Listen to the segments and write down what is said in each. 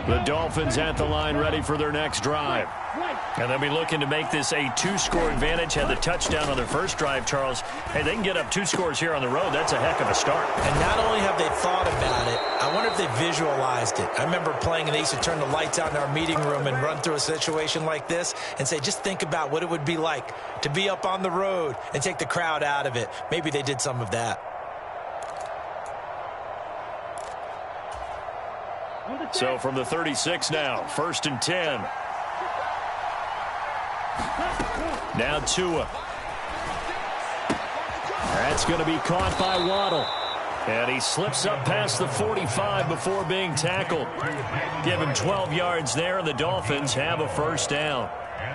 The Dolphins at the line ready for their next drive. And they'll be looking to make this a 2-score advantage. Had the touchdown on their first drive, Charles. Hey, they can get up 2 scores here on the road. That's a heck of a start. And not only have they thought about it, I wonder if they visualized it. I remember playing and they used to turn the lights out in our meeting room and run through a situation like this and say, just think about what it would be like to be up on the road and take the crowd out of it. Maybe they did some of that. So from the 36 now, 1st and 10. Now Tua. That's going to be caught by Waddle. And he slips up past the 45 before being tackled. Give him 12 yards there, and the Dolphins have a first down.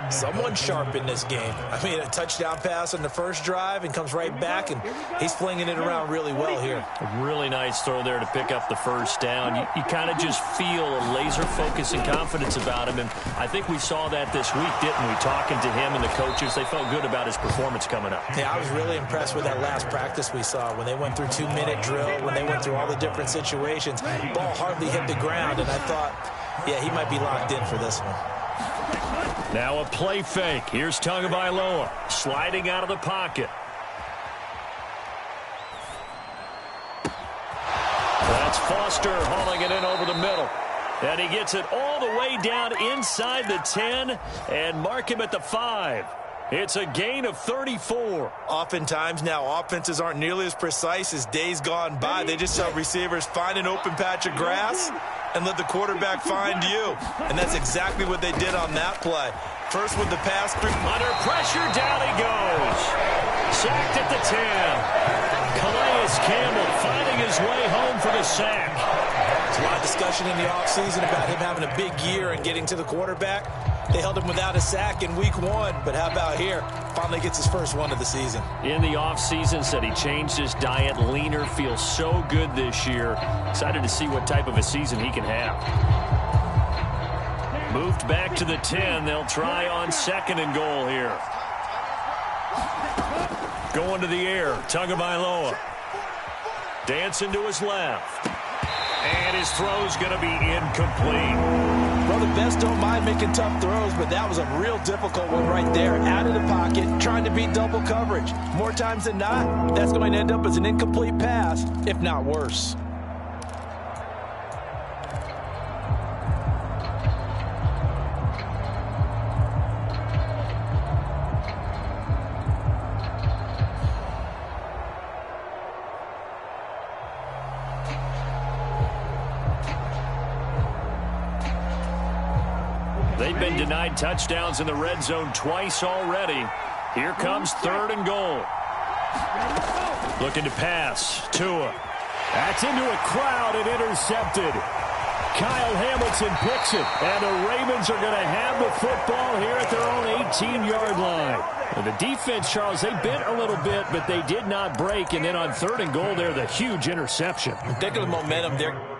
Someone sharp in this game. I mean, a touchdown pass on the first drive and comes right back, and he's flinging it around really well here. A really nice throw there to pick up the first down. You kind of just feel a laser focus and confidence about him, and I think we saw that this week, didn't we? Talking to him and the coaches, they felt good about his performance coming up. Yeah, I was really impressed with that last practice we saw when they went through 2-minute drill, when they went through all the different situations. Ball hardly hit the ground, and I thought, yeah, he might be locked in for this one. Now a play fake. Here's Tagovailoa sliding out of the pocket. That's Foster hauling it in over the middle. And he gets it all the way down inside the 10 and mark him at the 5. It's a gain of 34. Oftentimes now offenses aren't nearly as precise as days gone by. They just tell receivers, find an open patch of grass and let the quarterback find you. And that's exactly what they did on that play. First with the pass through. Under pressure, down he goes. Sacked at the 10. Calais Campbell finding his way home for the sack. There's a lot of discussion in the offseason about him having a big year and getting to the quarterback. They held him without a sack in week 1, but how about here? Finally gets his first one of the season. In the offseason, said he changed his diet, leaner, feels so good this year. Excited to see what type of a season he can have. Moved back to the 10. They'll try on 2nd and goal here. Going to the air, Tagovailoa. Dancing to his left. And his throw's going to be incomplete. Well, the best don't mind making tough throws, but that was a real difficult one right there. Out of the pocket, trying to beat double coverage. More times than not, that's going to end up as an incomplete pass, if not worse. They've been denied touchdowns in the red zone twice already. Here comes 3rd and goal. Looking to pass. Tua. That's into a crowd and intercepted. Kyle Hamilton picks it. And the Ravens are going to have the football here at their own 18-yard line. And the defense, Charles, they bent a little bit, but they did not break. And then on 3rd and goal there, the huge interception. Think of the momentum there.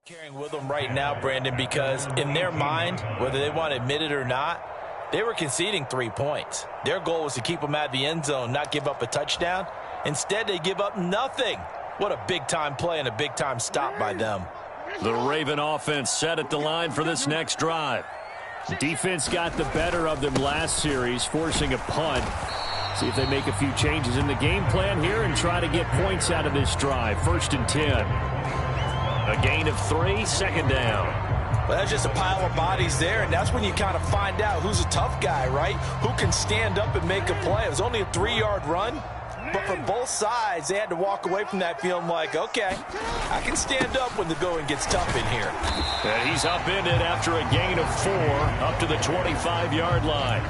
Carrying with them right now, Brandon, because in their mind, whether they want to admit it or not, They were conceding 3 points. Their goal was to keep them out of the end zone, not give up a touchdown. Instead, they give up nothing. What a big-time play and a big-time stop by them. The Raven offense set at the line for this next drive. Defense got the better of them last series, forcing a punt. See if they make a few changes in the game plan here and try to get points out of this drive. 1st and 10. A gain of 3, 2nd down. Well, that's just a pile of bodies there, and that's when you kind of find out who's a tough guy, right? Who can stand up and make a play. It was only a 3-yard run, but for both sides, they had to walk away from that feeling like, okay, I can stand up when the going gets tough in here. And he's upended after a gain of 4 up to the 25-yard line.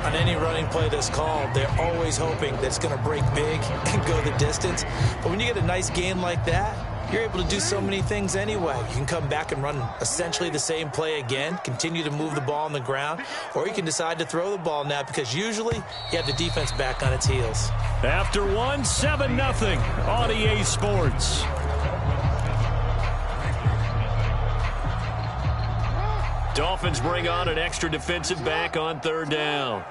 On any running play that's called, they're always hoping that it's going to break big and go the distance. But when you get a nice gain like that, you're able to do so many things anyway. You can come back and run essentially the same play again, continue to move the ball on the ground, or you can decide to throw the ball now because usually you have the defense back on its heels. After 1, 7-0 on EA Sports. Dolphins bring on an extra defensive back on 3rd down.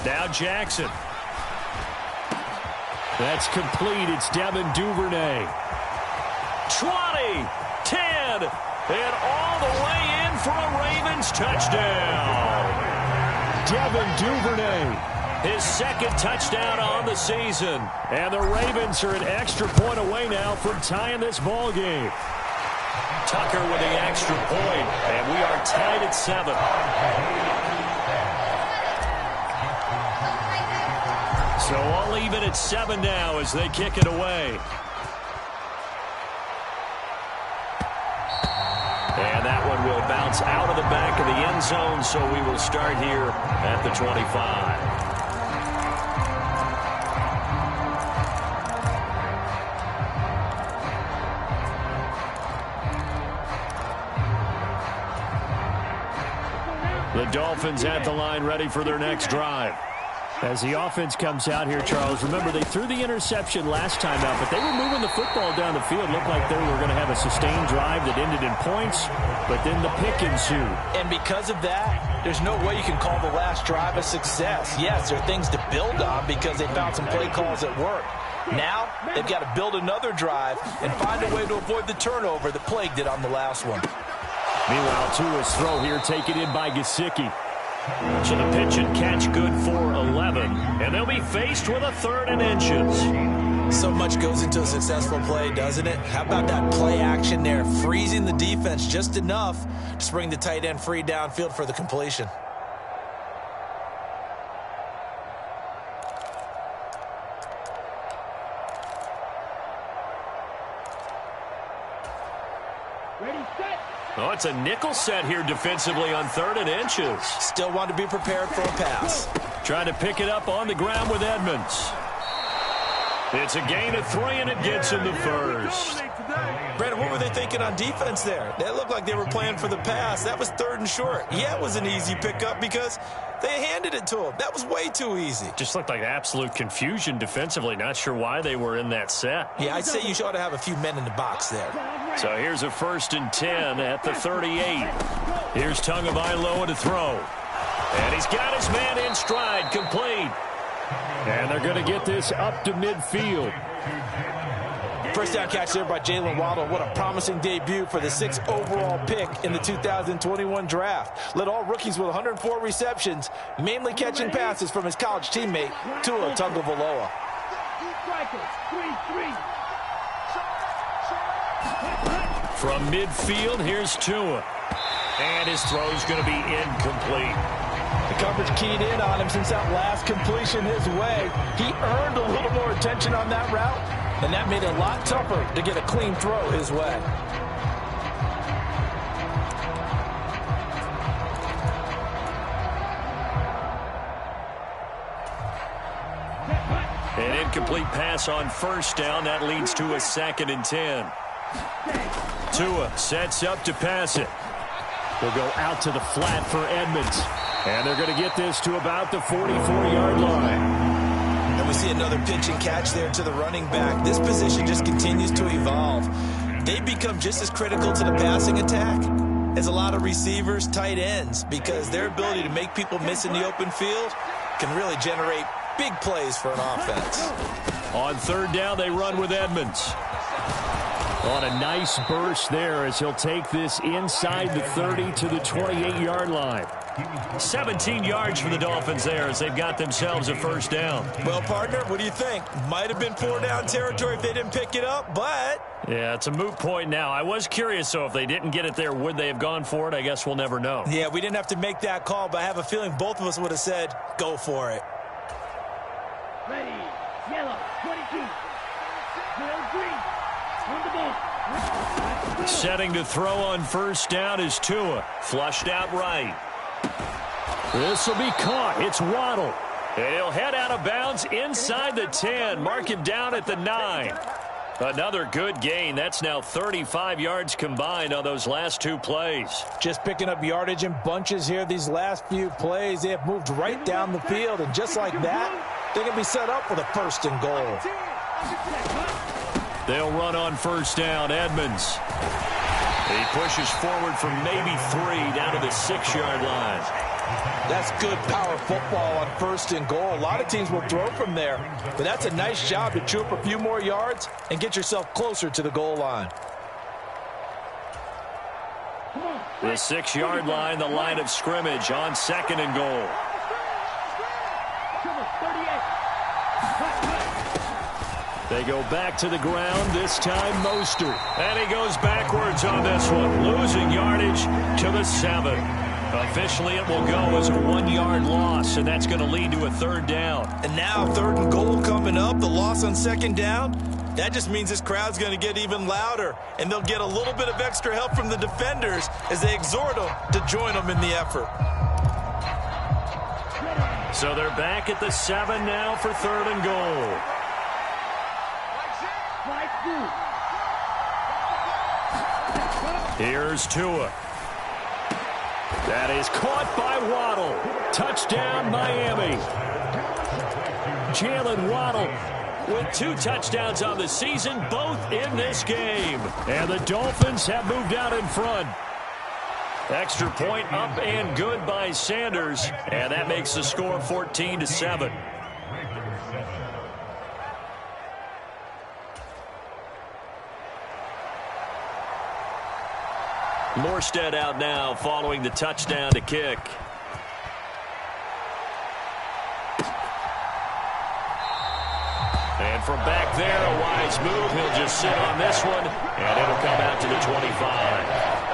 Now Jackson. That's complete. It's Devin Duvernay. 20, 10, and all the way in for a Ravens touchdown. Devin Duvernay. His 2nd touchdown on the season. And the Ravens are an extra point away now from tying this ball game. Tucker with the extra point, and we are tied at 7. So all even at 7 now as they kick it away. And that one will bounce out of the back of the end zone, so we will start here at the 25. The Dolphins at the line ready for their next drive. As the offense comes out here, Charles, remember they threw the interception last time out, but they were moving the football down the field. Looked like they were going to have a sustained drive that ended in points, but then the pick ensued. And because of that, there's no way you can call the last drive a success. Yes, there are things to build on because they found some play calls that work. Now, they've got to build another drive and find a way to avoid the turnover that plagued it on the last one. Meanwhile, Tua's throw here taken in by Gesicki. So the pitch and catch good for 11, and they'll be faced with a 3rd and inches. So much goes into a successful play, doesn't it? How about that play action there, freezing the defense just enough to bring the tight end free downfield for the completion. Oh, it's a nickel set here defensively on 3rd and inches. Still want to be prepared for a pass. Trying to pick it up on the ground with Edmonds. It's a gain of 3, and it gets him the 1st. Brandon, what were they thinking on defense there? They looked like they were playing for the pass. That was 3rd and short. Yeah, it was an easy pickup because they handed it to him. That was way too easy. Just looked like absolute confusion defensively. Not sure why they were in that set. Yeah, I'd say you ought to have a few men in the box there. So here's a 1st and 10 at the 38. Here's Tagovailoa to throw. And he's got his man in stride, complete. And they're going to get this up to midfield. First down catch there by Jalen Waddle. What a promising debut for the 6th overall pick in the 2021 draft. Led all rookies with 104 receptions, mainly catching passes from his college teammate, Tua Tagovailoa. From midfield, here's Tua. And his throw's going to be incomplete. The coverage keyed in on him since that last completion his way. He earned a little more attention on that route, and that made it a lot tougher to get a clean throw his way. An incomplete pass on 1st down. That leads to a 2nd and 10. Tua sets up to pass it. They'll go out to the flat for Edmonds. And they're going to get this to about the 44-yard line. And we see another pitch and catch there to the running back. This position just continues to evolve. They become just as critical to the passing attack as a lot of receivers, tight ends, because their ability to make people miss in the open field can really generate big plays for an offense. On third down, they run with Edmonds. On a nice burst there as he'll take this inside the 30 to the 28-yard line. 17 yards for the Dolphins there as they've got themselves a first down. Well, partner, what do you think? Might have been 4-down territory if they didn't pick it up, but... Yeah, it's a moot point now. I was curious, so if they didn't get it there, would they have gone for it? I guess we'll never know. Yeah, we didn't have to make that call, but I have a feeling both of us would have said, go for it. Ready, yellow, 22, yellow, green, on the ball. Setting to throw on first down is Tua. Flushed out right. This will be caught. It's Waddle. And he'll head out of bounds inside the 10. Mark him down at the 9. Another good gain. That's now 35 yards combined on those last two plays. Just picking up yardage in bunches here these last few plays. They have moved right down the field, and just like that, they can be set up for the first and goal. They'll run on first down. Edmonds. He pushes forward from maybe 3 down to the 6-yard line. That's good power football on first and goal. A lot of teams will throw from there, but that's a nice job to chew up a few more yards and get yourself closer to the goal line. The 6-yard line, the line of scrimmage on second and goal. They go back to the ground, this time Mostert. And he goes backwards on this one, losing yardage to the 7. Officially, it will go as a 1-yard loss, and that's going to lead to a third down. And now third and goal coming up, the loss on second down. That just means this crowd's going to get even louder, and they'll get a little bit of extra help from the defenders as they exhort them to join them in the effort. So they're back at the 7 now for third and goal. Here's Tua. That is caught by Waddle. Touchdown, Miami. Jalen Waddle with 2 touchdowns on the season, both in this game. And the Dolphins have moved out in front. Extra point up and good by Sanders. And that makes the score 14-7. Morstead out now following the touchdown to kick. And from back there, a wise move. He'll just sit on this one, and it'll come out to the 25.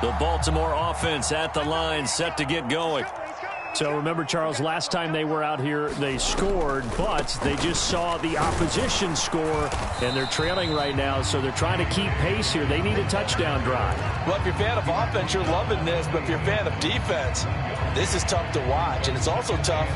The Baltimore offense at the line, set to get going. So remember, Charles, last time they were out here, they scored, but they just saw the opposition score, and they're trailing right now, so they're trying to keep pace here. They need a touchdown drive. Well, if you're a fan of offense, you're loving this, but if you're a fan of defense, this is tough to watch, and it's also tough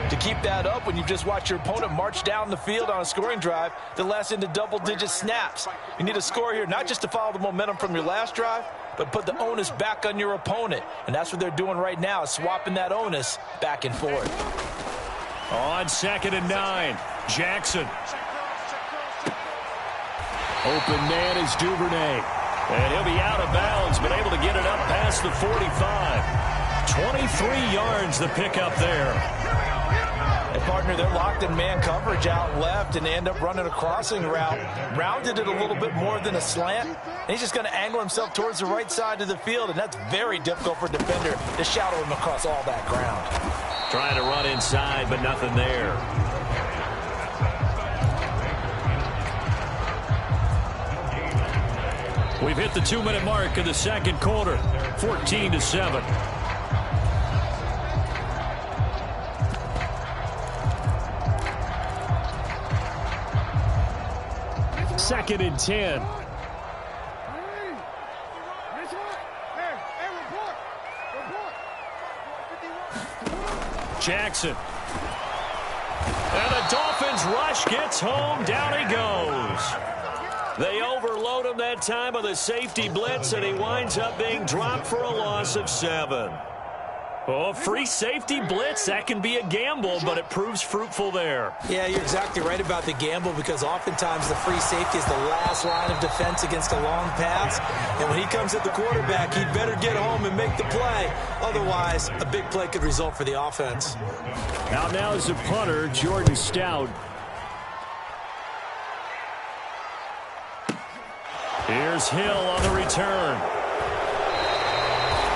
to keep that up when you've just watched your opponent march down the field on a scoring drive that lasts into double-digit snaps. You need a score here, not just to follow the momentum from your last drive, but put the onus back on your opponent. And that's what they're doing right now, swapping that onus back and forth. On 2nd and 9, Jackson. Open man is Duvernay. And he'll be out of bounds, but able to get it up past the 45. 23 yards the pickup there. And partner, they're locked in man coverage out left, and they end up running a crossing route. Rounded it a little bit more than a slant. And he's just going to angle himself towards the right side of the field, and that's very difficult for a defender to shadow him across all that ground. Trying to run inside, but nothing there. We've hit the 2-minute mark of the second quarter, 14-7. Second and 10. Jackson. And the Dolphins rush, gets home, down he goes. They overload him that time with a safety blitz, and he winds up being dropped for a loss of 7. Oh, free safety blitz, that can be a gamble, but it proves fruitful there. Yeah, you're exactly right about the gamble, because oftentimes the free safety is the last line of defense against a long pass. And when he comes at the quarterback, he'd better get home and make the play. Otherwise, a big play could result for the offense. Now is the punter, Jordan Stout. Here's Hill on the return.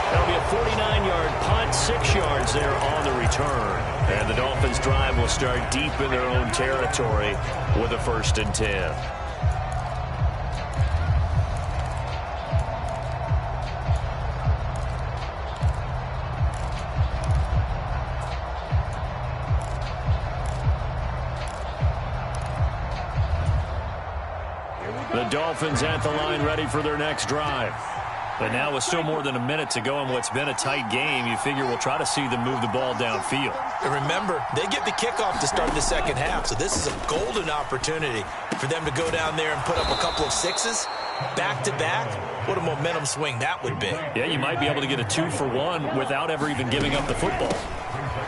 That'll be a 49-yard punt, 6 yards there on the return. And the Dolphins' drive will start deep in their own territory with a 1st and 10. The Dolphins at the line, ready for their next drive. But now with still more than a minute to go in what's been a tight game, you figure we'll try to see them move the ball downfield. And remember, they get the kickoff to start the second half, so this is a golden opportunity for them to go down there and put up a couple of 6s back-to-back. What a momentum swing that would be. Yeah, you might be able to get a 2-for-1 without ever even giving up the football.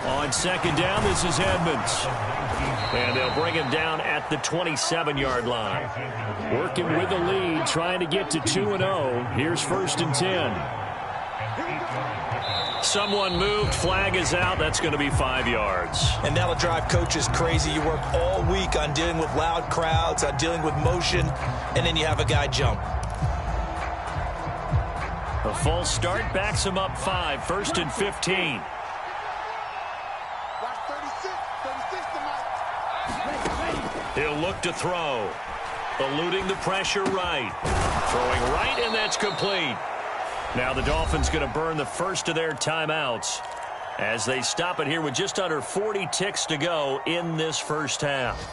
On 2nd down, this is Edmonds. And they'll bring him down at the 27-yard line. Working with the lead, trying to get to 2-0. Here's 1st and 10. Someone moved, flag is out. That's going to be 5 yards. And that'll drive coaches crazy. You work all week on dealing with loud crowds, on dealing with motion, and then you have a guy jump. A false start backs him up 5, 1st and 15. He'll look to throw. Eluding the pressure right. Throwing right, and that's complete. Now the Dolphins going to burn the first of their timeouts as they stop it here with just under 40 ticks to go in this first half.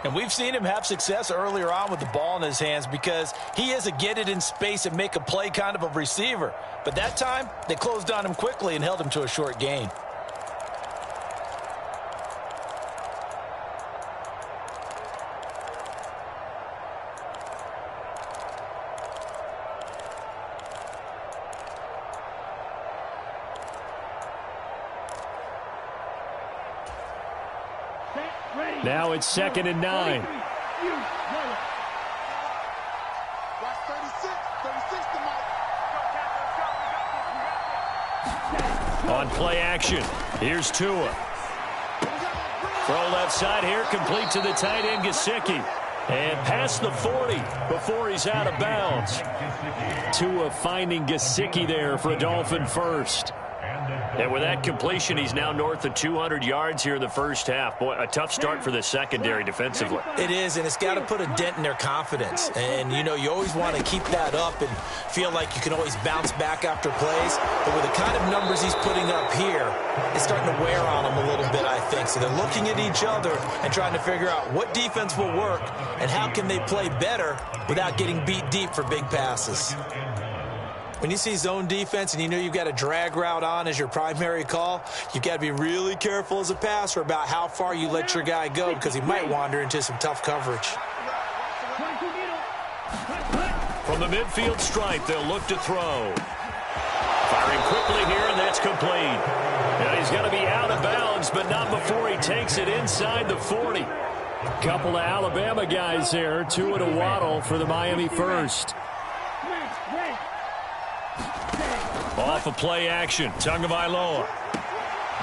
And we've seen him have success earlier on with the ball in his hands because he is a get it in space and make a play kind of a receiver. But that time, they closed on him quickly and held him to a short gain. Now it's 2nd and 9. On play action, here's Tua. Throw left side here, complete to the tight end, Gesicki. And past the 40 before he's out of bounds. Tua finding Gesicki there for a Dolphin first. And with that completion, he's now north of 200 yards here in the first half. Boy, a tough start for the secondary defensively. It is, and it's got to put a dent in their confidence. And, you know, you always want to keep that up and feel like you can always bounce back after plays. But with the kind of numbers he's putting up here, it's starting to wear on them a little bit, I think. So they're looking at each other and trying to figure out what defense will work and how can they play better without getting beat deep for big passes. When you see zone defense and you know you've got a drag route on as your primary call, you've got to be really careful as a passer about how far you let your guy go because he might wander into some tough coverage. From the midfield stripe, they'll look to throw. Firing quickly here, and that's complete. Now he's going to be out of bounds, but not before he takes it inside the 40. Couple of Alabama guys there, Tua to Waddle for the Miami first. Off of play action, Tagovailoa.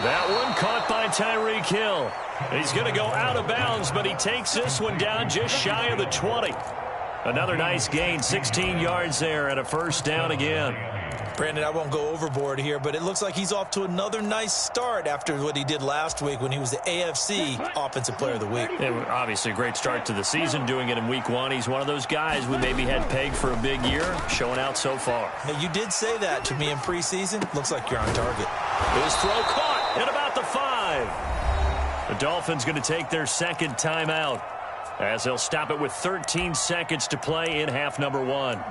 That one caught by Tyreek Hill. He's going to go out of bounds, but he takes this one down just shy of the 20. Another nice gain, 16 yards there and a first down again. Brandon, I won't go overboard here, but it looks like he's off to another nice start after what he did last week when he was the AFC Offensive Player of the Week. Obviously a great start to the season, doing it in week 1. He's one of those guys we maybe had pegged for a big year, showing out so far. Now, you did say that to me in preseason. Looks like you're on target. His throw caught at about the 5. The Dolphins going to take their second timeout as they'll stop it with 13 seconds to play in half number 1.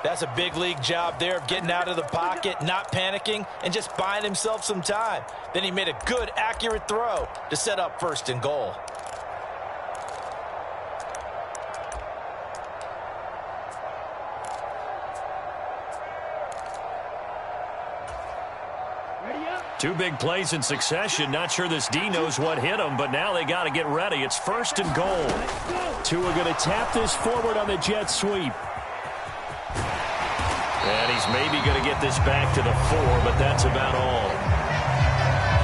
That's a big league job there of getting out of the pocket, not panicking, and just buying himself some time. Then he made a good, accurate throw to set up 1st and goal. Two big plays in succession. Not sure this D knows what hit him, but now they got to get ready. It's 1st and goal. Tua going to tap this forward on the jet sweep. And he's maybe going to get this back to the 4, but that's about all.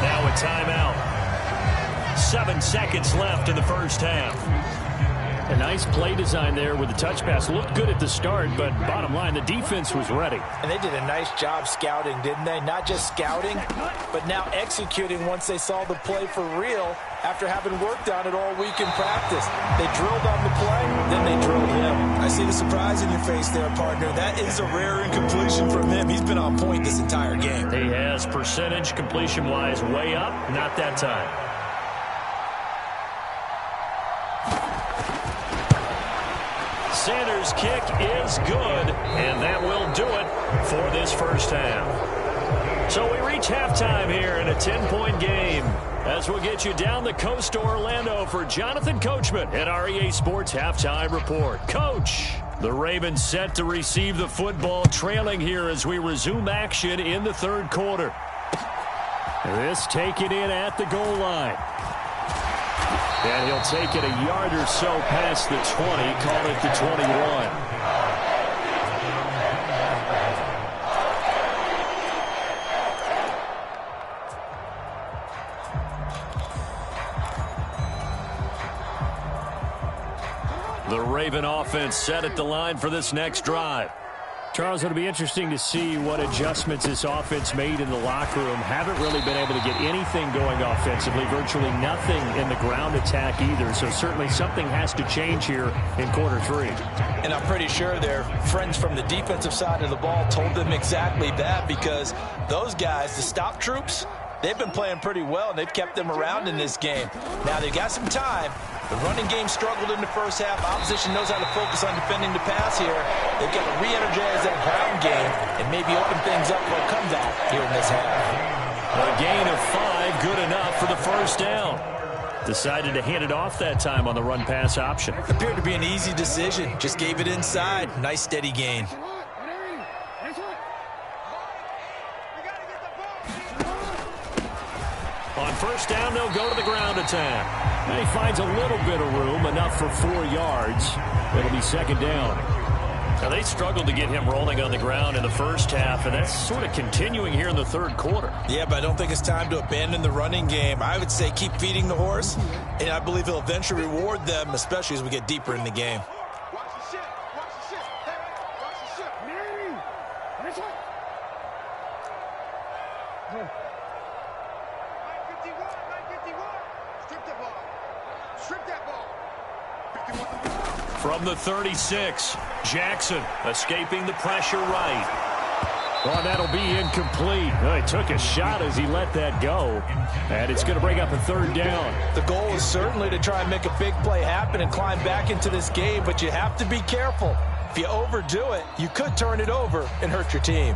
Now a timeout. 7 seconds left in the first half. A nice play design there with the touch pass. Looked good at the start, but bottom line, the defense was ready. And they did a nice job scouting, didn't they? Not just scouting, but now executing once they saw the play for real after having worked on it all week in practice. They drilled on the play, then they drilled him. I see the surprise in your face there, partner. That is a rare incompletion from him. He's been on point this entire game. He has percentage completion-wise way up. Not that time. Sanders' kick is good, and that will do it for this first half. So we reach halftime here in a 10-point game as we'll get you down the coast to Orlando for Jonathan Coachman at our EA Sports Halftime Report. Coach, the Ravens set to receive the football, trailing here as we resume action in the third quarter. This taken in at the goal line. And he'll take it a yard or so past the 20, call it the 21. The Raven offense set at the line for this next drive. Charles, it'll be interesting to see what adjustments this offense made in the locker room. Haven't really been able to get anything going offensively, virtually nothing in the ground attack either. So certainly something has to change here in quarter 3. And I'm pretty sure their friends from the defensive side of the ball told them exactly that, because those guys, the stop troops, they've been playing pretty well, and they've kept them around in this game. Now they've got some time. The running game struggled in the first half. Opposition knows how to focus on defending the pass here. They've got to re-energize that ground game and maybe open things up for a comeback here in this half. A gain of 5, good enough for the first down. Decided to hand it off that time on the run-pass option. Appeared to be an easy decision. Just gave it inside. Nice steady gain. On first down, they'll go to the ground attack. And he finds a little bit of room, enough for 4 yards. It'll be second down. Now, they struggled to get him rolling on the ground in the first half, and that's sort of continuing here in the third quarter. Yeah, but I don't think it's time to abandon the running game. I would say keep feeding the horse, and I believe he'll eventually reward them, especially as we get deeper in the game. From the 36, Jackson escaping the pressure right. Oh, that'll be incomplete. He took a shot as he let that go, and it's going to bring up a third down. The goal is certainly to try and make a big play happen and climb back into this game, but you have to be careful. If you overdo it, you could turn it over and hurt your team.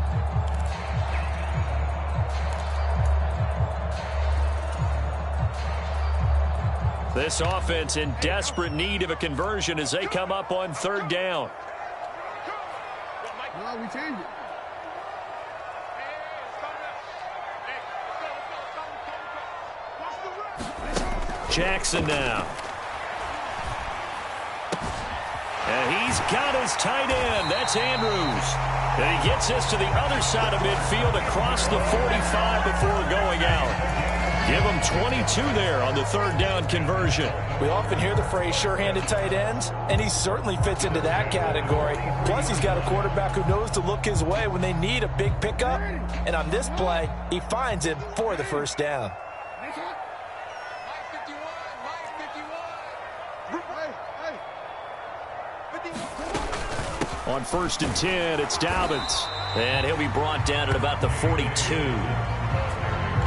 This offense in desperate need of a conversion as they come up on third down. No, we changed it. Jackson now. And he's got his tight end. That's Andrews. And he gets us to the other side of midfield across the 45 before going out. Give him 22 there on the third down conversion. We often hear the phrase sure-handed tight ends, and he certainly fits into that category. Plus, he's got a quarterback who knows to look his way when they need a big pickup. And on this play, he finds him for the first down. On 1st and 10, it's Dobbins. And he'll be brought down at about the 42.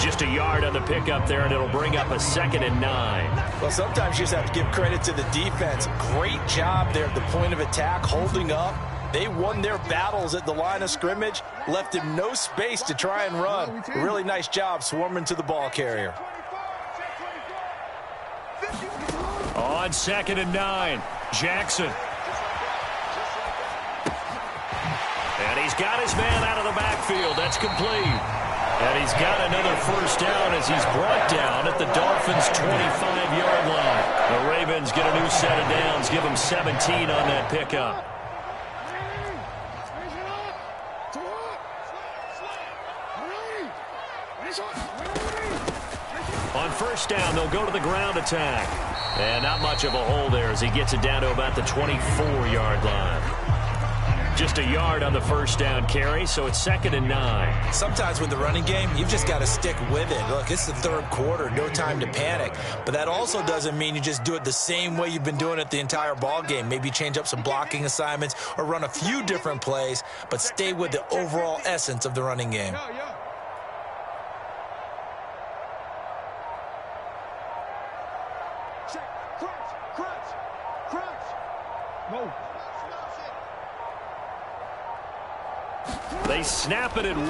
Just a yard on the pickup there, and it'll bring up a 2nd and 9. Well, sometimes you just have to give credit to the defense. Great job there at the point of attack, holding up. They won their battles at the line of scrimmage, left him no space to try and run. Really nice job swarming to the ball carrier. On 2nd and 9, Jackson. And he's got his man out of the backfield. That's complete. And he's got another first down as he's brought down at the Dolphins' 25-yard line. The Ravens get a new set of downs, give them 17 on that pickup. On first down, they'll go to the ground attack. And not much of a hole there as he gets it down to about the 24-yard line. Just a yard on the first down carry, so it's 2nd and 9. Sometimes with the running game, you've just got to stick with it. Look, it's the third quarter, no time to panic. But that also doesn't mean you just do it the same way you've been doing it the entire ball game. Maybe change up some blocking assignments or run a few different plays, but stay with the overall essence of the running game. They snap it at 1.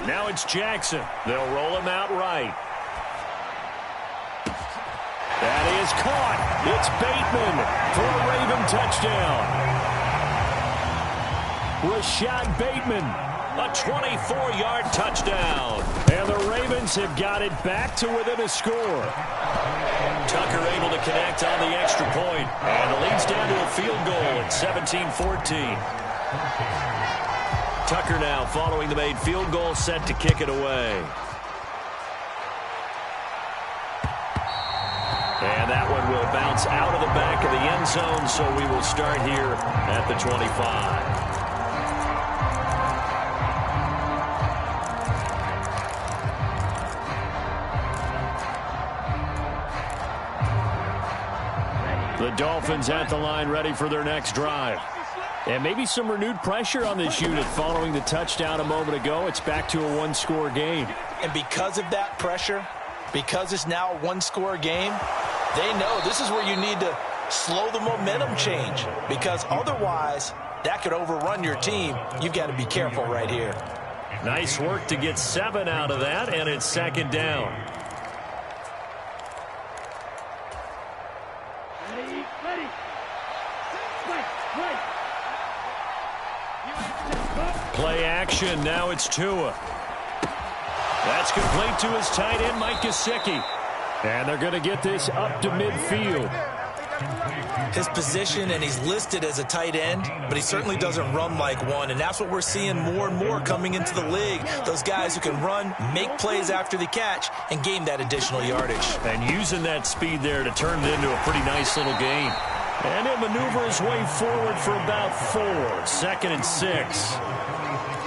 Now it's Jackson. They'll roll him out right. That is caught. It's Bateman for a Raven touchdown. Rashad Bateman, a 24-yard touchdown. And the Ravens have got it back to within a score. Tucker able to connect on the extra point. And it leads down to a field goal at 17-14. Tucker now following the made field goal, set to kick it away. And that one will bounce out of the back of the end zone, so we will start here at the 25. The Dolphins at the line, ready for their next drive. And maybe some renewed pressure on this unit following the touchdown a moment ago. It's back to a one-score game. And because of that pressure, because it's now a one-score game, they know this is where you need to slow the momentum change, because otherwise that could overrun your team. You've got to be careful right here. Nice work to get 7 out of that, and it's 2nd down. Play action. Now it's Tua. That's complete to his tight end, Mike Gesicki. And they're going to get this up to midfield. His position, and he's listed as a tight end, but he certainly doesn't run like one, and that's what we're seeing more and more coming into the league. Those guys who can run, make plays after the catch, and gain that additional yardage. And using that speed there to turn it into a pretty nice little game. And he'll maneuver his way forward for about 4. 2nd and 6.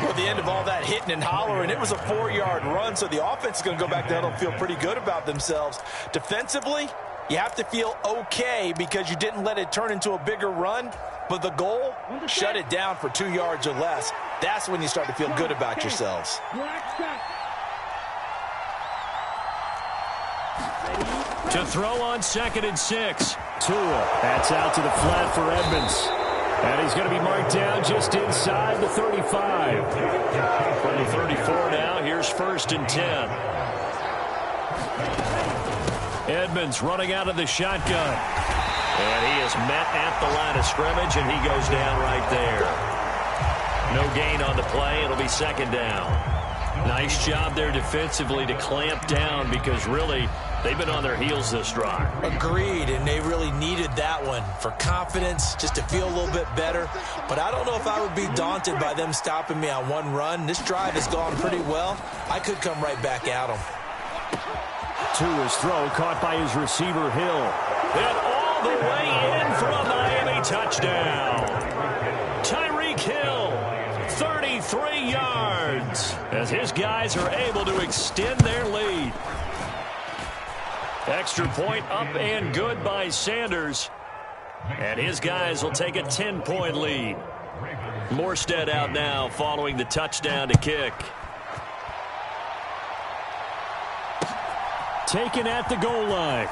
Well, at the end of all that hitting and hollering, it was a 4-yard run, so the offense is going to go back down and feel pretty good about themselves. Defensively, you have to feel okay because you didn't let it turn into a bigger run, but the goal, shut it down for 2 yards or less. That's when you start to feel good about yourselves. To throw on 2nd and 6. Tua, that's out to the flat for Edmonds. And he's going to be marked down just inside the 35. From the 34 now, here's 1st and 10. Edmonds running out of the shotgun. And he is met at the line of scrimmage, and he goes down right there. No gain on the play. It'll be 2nd down. Nice job there defensively to clamp down, because really they've been on their heels this drive. Agreed, and they really needed that one for confidence, just to feel a little bit better. But I don't know if I would be daunted by them stopping me on one run. This drive has gone pretty well. I could come right back at them. Tua's throw caught by his receiver, Hill. And all the way in for a Miami touchdown. Tyreek Hill, 33 yards, as his guys are able to extend their lead. Extra point up and good by Sanders. And his guys will take a 10-point lead. Morstead out now following the touchdown to kick. Taken at the goal line.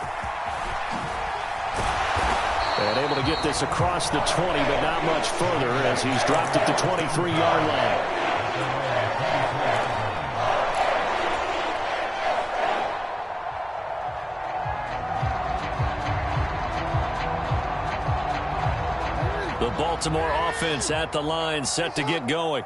And able to get this across the 20, but not much further as he's dropped at the 23-yard line. The Baltimore offense at the line, set to get going.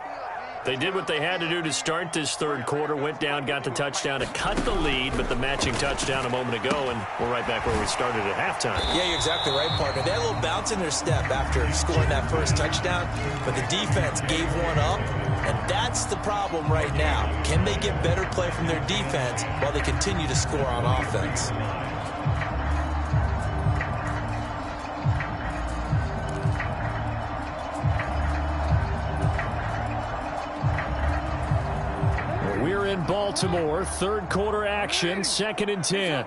They did what they had to do to start this third quarter, went down, got the touchdown to cut the lead, but the matching touchdown a moment ago, and we're right back where we started at halftime. Yeah, you're exactly right, partner. They had a little bounce in their step after scoring that first touchdown, but the defense gave one up, and that's the problem right now. Can they get better play from their defense while they continue to score on offense? We're in Baltimore, third quarter action, 2nd and 10.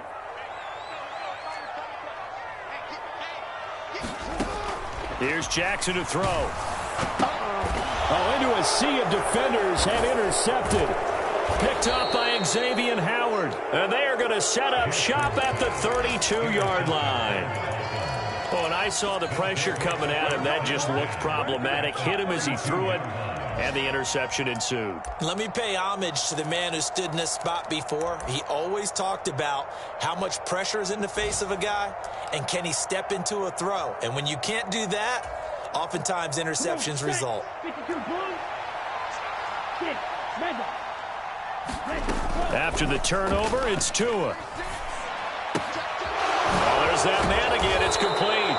Here's Jackson to throw. Oh, into a sea of defenders and intercepted. Picked up by Xavier Howard. And they are going to set up shop at the 32-yard line. Oh, and I saw the pressure coming at him. That just looked problematic. Hit him as he threw it. And the interception ensued. Let me pay homage to the man who stood in this spot before. He always talked about how much pressure is in the face of a guy and can he step into a throw. And when you can't do that, oftentimes interceptions result. After the turnover, it's Tua. Oh, there's that man again. It's complete.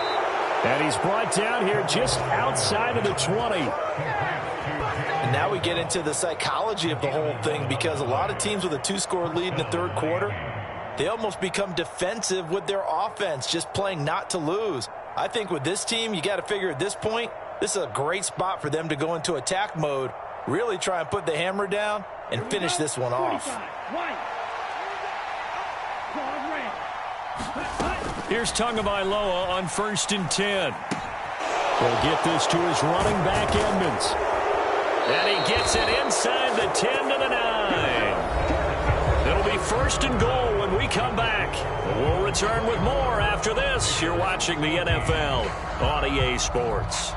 And he's brought down here just outside of the 20. And now we get into the psychology of the whole thing, because a lot of teams with a 2-score lead in the third quarter, they almost become defensive with their offense, just playing not to lose. I think with this team, you got to figure at this point, this is a great spot for them to go into attack mode, really try and put the hammer down and finish this one off. Here's Tagovailoa on 1st and 10. He'll get this to his running back, Edmonds. And he gets it inside the 10 to the 9. It'll be 1st and goal when we come back. We'll return with more after this. You're watching the NFL on EA Sports.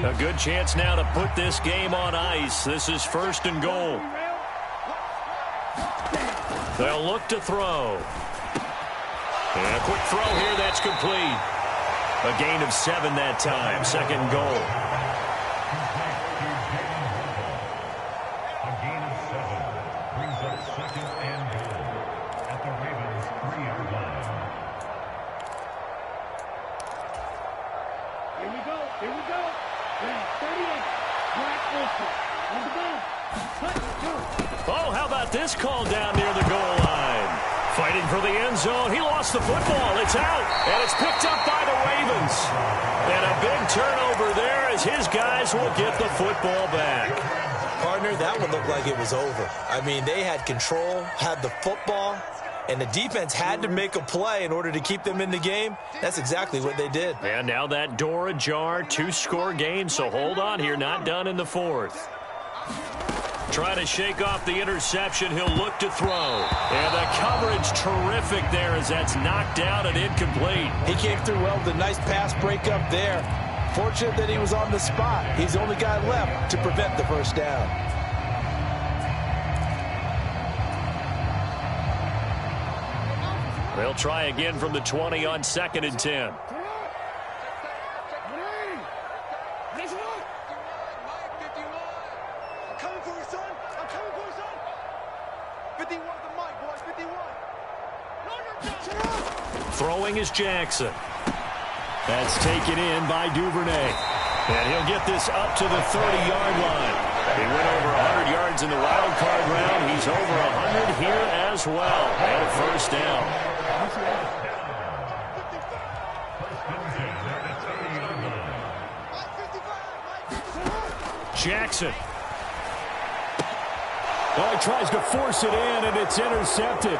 A good chance now to put this game on ice. This is 1st and goal. They'll look to throw. And a quick throw here, that's complete. A gain of 7 that time. 2nd and goal. A gain of 7 brings up 2nd and goal at the Ravens' 3-yard line. Here we go. Here we go. 38. Black Wilson. On the ball. Oh, how about this call down near the goal line? Fighting for the end zone. He lost the football. It's out. And it's picked up by the Ravens. And a big turnover there as his guys will get the football back. Partner, that one looked like it was over. I mean, they had control, had the football, and the defense had to make a play in order to keep them in the game. That's exactly what they did. And now that door ajar, 2-score game, so hold on here, not done in the 4th. Trying to shake off the interception, he'll look to throw. And the coverage terrific there as that's knocked down and incomplete. He came through well with a nice pass breakup there. Fortunate that he was on the spot. He's the only guy left to prevent the first down. They'll try again from the 20 on 2nd and 10. Throwing is Jackson. That's taken in by Duvernay. And he'll get this up to the 30-yard line. He went over 100 yards in the wild card round. He's over 100 here as well. And a first down. Jackson. Oh, he tries to force it in, and it's intercepted.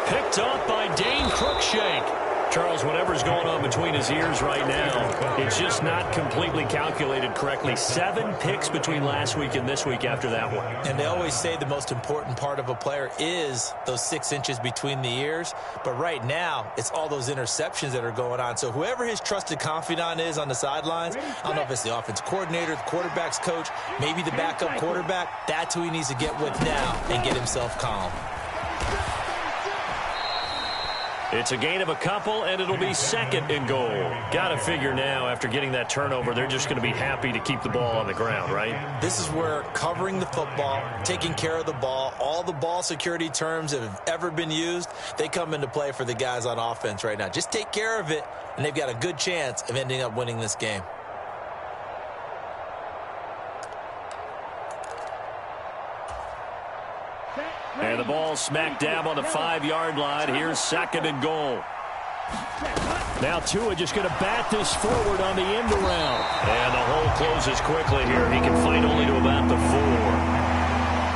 Picked up by Dane Cruikshank. Charles, whatever's going on between his ears right now, it's just not completely calculated correctly. 7 picks between last week and this week after that one. And they always say the most important part of a player is those 6 inches between the ears. But right now, it's all those interceptions that are going on. So whoever his trusted confidant is on the sidelines, I don't know if it's the offensive coordinator, the quarterback's coach, maybe the backup quarterback, that's who he needs to get with now and get himself calm. It's a gain of a couple, and it'll be 2nd and goal. Got to figure now, after getting that turnover, they're just going to be happy to keep the ball on the ground, right? This is where covering the football, taking care of the ball, all the ball security terms that have ever been used, they come into play for the guys on offense right now. Just take care of it, and they've got a good chance of ending up winning this game. And the ball smack dab on the 5-yard line. Here's 2nd and goal. Now Tua just going to bat this forward on the end around. And the hole closes quickly here. He can fight only to about the 4.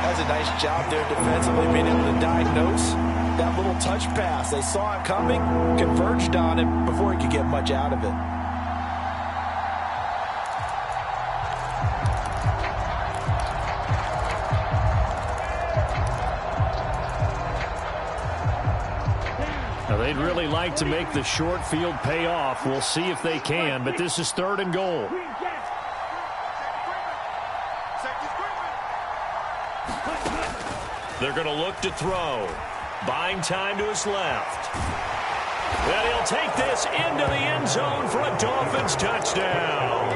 That's a nice job there defensively, being able to diagnose that little touch pass. They saw it coming, converged on it before he could get much out of it. Now, they'd really like to make the short field pay off. We'll see if they can, but this is 3rd and goal. They're going to look to throw. Buying time to his left. And he'll take this into the end zone for a Dolphins touchdown.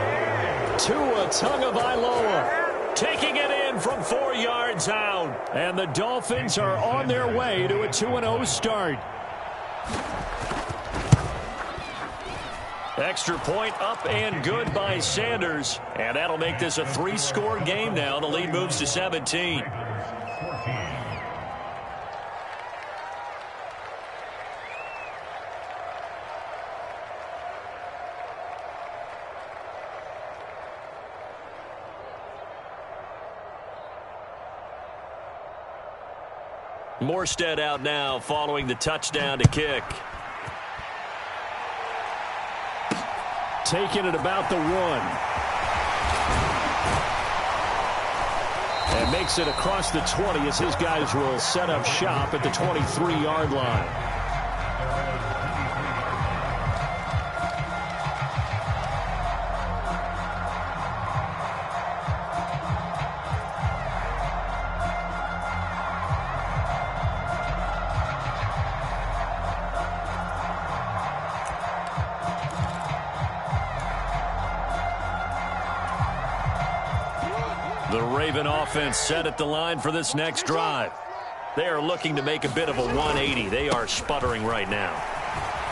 Tua Tagovailoa taking it in from 4 yards out. And the Dolphins are on their way to a 2-0 start. Extra point up and good by Sanders. And that'll make this a 3-score game now. The lead moves to 17. Morstead out now following the touchdown to kick. Taking it about the 1. And makes it across the 20 as his guys will set up shop at the 23-yard line. The Raven offense set at the line for this next drive. They are looking to make a bit of a 180. They are sputtering right now.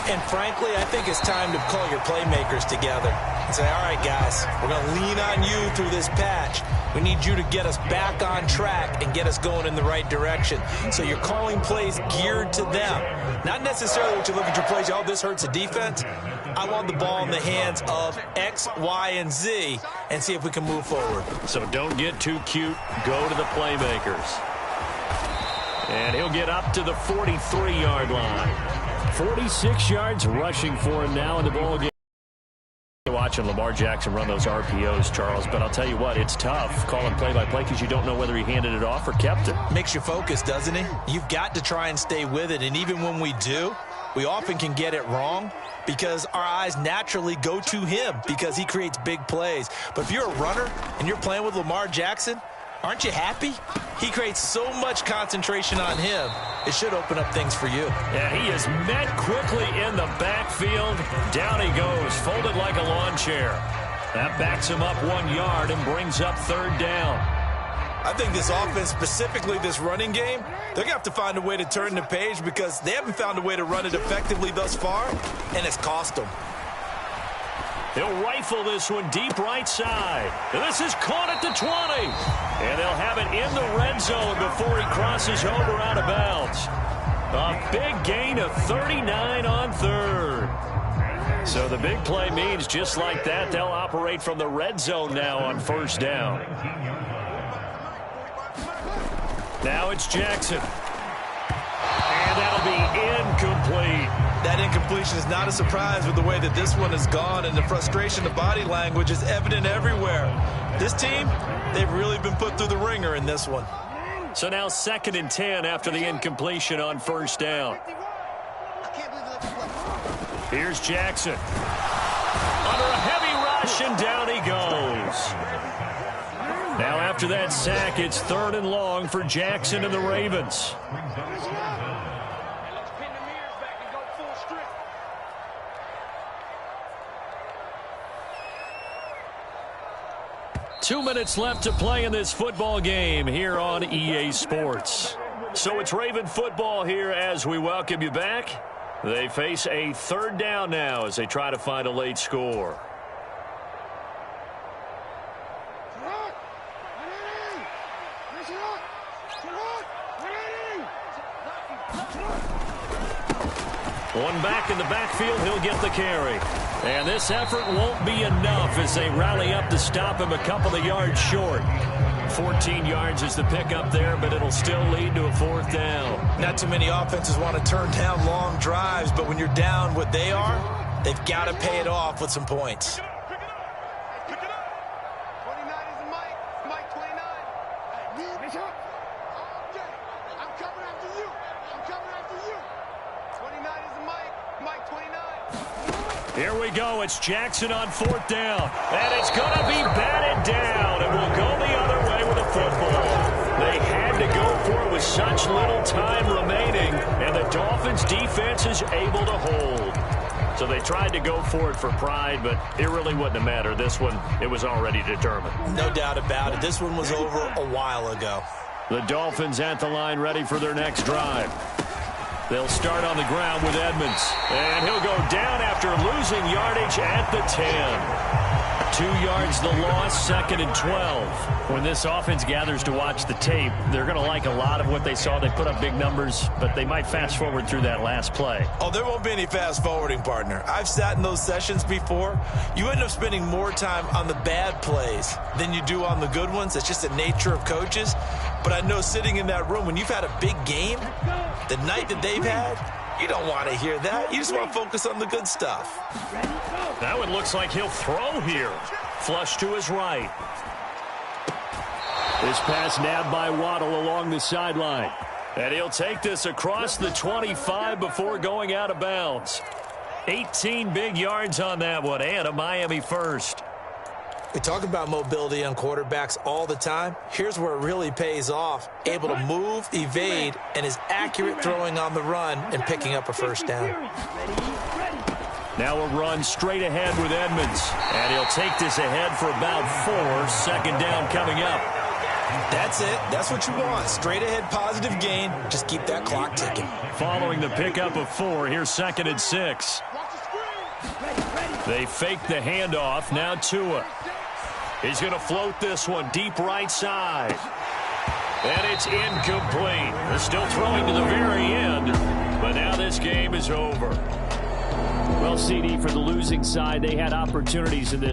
And frankly, I think it's time to call your playmakers together and say, all right, guys, we're going to lean on you through this patch. We need you to get us back on track and get us going in the right direction. So you're calling plays geared to them. Not necessarily what you look at your plays, oh, this hurts the defense. I want the ball in the hands of X, Y, and Z and see if we can move forward. So don't get too cute. Go to the playmakers. And he'll get up to the 43-yard line. 46 yards rushing for him now in the ball game. Watching Lamar Jackson run those RPOs, Charles, but I'll tell you what, it's tough calling play-by-play because you don't know whether he handed it off or kept it. Makes you focus, doesn't it? You've got to try and stay with it, and even when we do, we often can get it wrong because our eyes naturally go to him because he creates big plays. But if you're a runner and you're playing with Lamar Jackson, aren't you happy? He creates so much concentration on him. It should open up things for you. Yeah, he is met quickly in the backfield. Down he goes, folded like a lawn chair. That backs him up 1 yard and brings up 3rd down. I think this offense, specifically this running game, they're going to have to find a way to turn the page because they haven't found a way to run it effectively thus far, and it's cost them. They'll rifle this one deep right side. And this is caught at the 20. And they'll have it in the red zone before he crosses over out of bounds. A big gain of 39 on 3rd. So the big play means just like that, they'll operate from the red zone now on 1st down. Now it's Jackson. And that'll be incomplete. That incompletion is not a surprise with the way that this one has gone, and the frustration, the body language is evident everywhere. This team, they've really been put through the ringer in this one. So now 2nd and 10 after the incompletion on first down. Here's Jackson. Under a heavy rush, and down he goes. Now after that sack, it's 3rd and long for Jackson and the Ravens. 2 minutes left to play in this football game here on EA Sports. So it's Raven football here as we welcome you back. They face a 3rd down now as they try to find a late score. One back in the backfield, he'll get the carry. And this effort won't be enough as they rally up to stop him a couple of yards short. 14 yards is the pickup there, but it'll still lead to a 4th down. Not too many offenses want to turn down long drives, but when you're down what they are, they've got to pay it off with some points. Here we go. It's Jackson on 4th down. And it's going to be batted down. And we'll go the other way with a football. They had to go for it with such little time remaining. And the Dolphins' defense is able to hold. So they tried to go for it for pride, but it really wouldn't have mattered. This one, it was already determined. No doubt about it. This one was over a while ago. The Dolphins at the line ready for their next drive. They'll start on the ground with Edmonds. And he'll go down after losing yardage at the 10. 2 yards the loss, 2nd and 12. When this offense gathers to watch the tape, they're going to like a lot of what they saw. They put up big numbers, but they might fast forward through that last play. Oh, there won't be any fast forwarding, partner. I've sat in those sessions before. You end up spending more time on the bad plays than you do on the good ones. It's just the nature of coaches. But I know sitting in that room, when you've had a big game, the night that they've had, you don't want to hear that. You just want to focus on the good stuff. Now it looks like he'll throw here. Flush to his right. This pass nabbed by Waddle along the sideline. And he'll take this across the 25 before going out of bounds. 18 big yards on that one, and a Miami first. We talk about mobility on quarterbacks all the time. Here's where it really pays off. Able to move, evade, and is accurate throwing on the run and picking up a first down. Now a run straight ahead with Edmonds. And he'll take this ahead for about 4. 2nd down coming up. That's it. That's what you want. Straight ahead positive gain. Just keep that clock ticking. Following the pickup of 4, here's 2nd and 6. They fake the handoff. Now Tua. He's going to float this one deep right side. And it's incomplete. They're still throwing to the very end. But now this game is over. Well, CD, for the losing side, they had opportunities in this.